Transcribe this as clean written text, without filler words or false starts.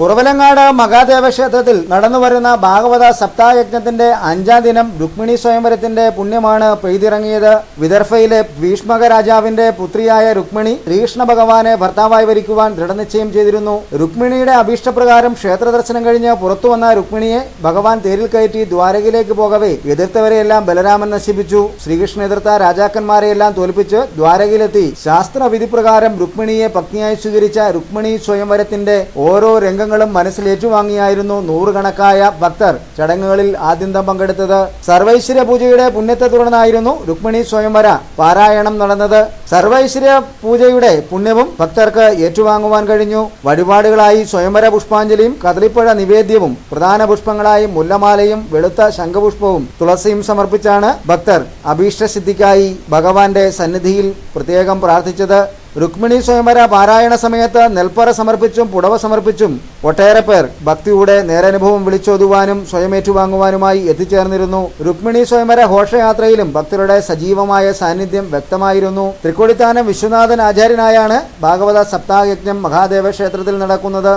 കുറവലങ്ങാട് മഹാദേവ ക്ഷേത്രത്തിൽ നടന്നുവരുന്ന ഭാഗവത സപ്താഹയജ്ഞത്തിന്റെ 5ാം ദിനം രുക്മിണി സ്വയംവരത്തിന്റെ പുണ്യമാണ് പെയ്തിറങ്ങിയത്. വിദർഭയിലെ ഭീഷ്മക രാജാവിന്റെ പുത്രിയായ രുക്മിണി ശ്രീകൃഷ്ണ ഭഗവാനെ ഭർത്താവായി വരിക്കുവാൻ ദൃഢനിശ്ചയം ചെയ്തിരുന്നു. രുക്മിണിയുടെ അഭീഷ്ടപ്രകാരം ക്ഷേത്ര ദർശനം കഴിഞ്ഞ് പുറത്തുവന്ന രുക്മിണിയെ ഭഗവാൻ തേരിൽ കയറ്റി ദ്വാരകയിലേക്ക് പോകവേ എതിർത്തവരെയെല്ലാം ബലരാമൻ നശിപ്പിച്ചു. ശ്രീകൃഷ്ണൻ എതിർത്ത രാജാക്കന്മാരെയെല്ലാം തോൽപ്പിച്ച് ദ്വാരകയിലെത്തി ശാസ്ത്രവിധിപ്രകാരം രുക്മിണിയെ പത്നിയായി സ്വീകരിച്ച രുക്മിണി സ്വയംവരത്തിന്റെ ഓരോ രംഗങ്ങളും മനസ്സിലേറ്റുവാങ്ങിയായിരുന്നു നൂറുകണക്കായ ഭക്തർ ചടങ്ങുകളിൽ ആദ്യന്തം പങ്കെടുത്തത്. സർവൈശ്വര്യ പൂജയുടെ പുണ്യത്തെ തുടർന്നായിരുന്നു രുക്മിണി സ്വയംവര പാരായണം നടന്നത്. സർവൈശ്വര്യ പൂജയുടെ പുണ്യവും ഭക്തർക്ക് ഏറ്റുവാങ്ങുവാൻ കഴിഞ്ഞു. വഴിപാടുകളായി സ്വയംവര പുഷ്പാഞ്ജലിയും കദളിപ്പഴ നിവേദ്യവും പ്രധാന പുഷ്പങ്ങളായി മുല്ലമാലയും വെളുത്ത ശംഖപുഷ്പവും തുളസിയും സമർപ്പിച്ചാണ് ഭക്തർ അഭീഷ്ടസിദ്ധിക്കായി ഭഗവാന്റെ സന്നിധിയിൽ പ്രത്യേകം പ്രാർത്ഥിച്ചത്. രുക്മിണി സ്വയംവര പാരായണ സമയത്ത് നെൽപ്പറ സമർപ്പിച്ചും പുടവ സമർപ്പിച്ചും ഒട്ടേറെ പേർ ഭക്തിയുടെ നേരനുഭവം വിളിച്ചോതുവാനും സ്വയമേറ്റുവാങ്ങുവാനുമായി എത്തിച്ചേർന്നിരുന്നു. രുക്മിണി സ്വയംവര ഘോഷയാത്രയിലും ഭക്തരുടെ സജീവമായ സാന്നിധ്യം വ്യക്തമായിരുന്നു. തൃക്കൊടിത്താനം വിശ്വനാഥൻ ആചാര്യനായാണ് ഭാഗവത സപ്താഹയജ്ഞം മഹാദേവ ക്ഷേത്രത്തിൽ നടക്കുന്നത്.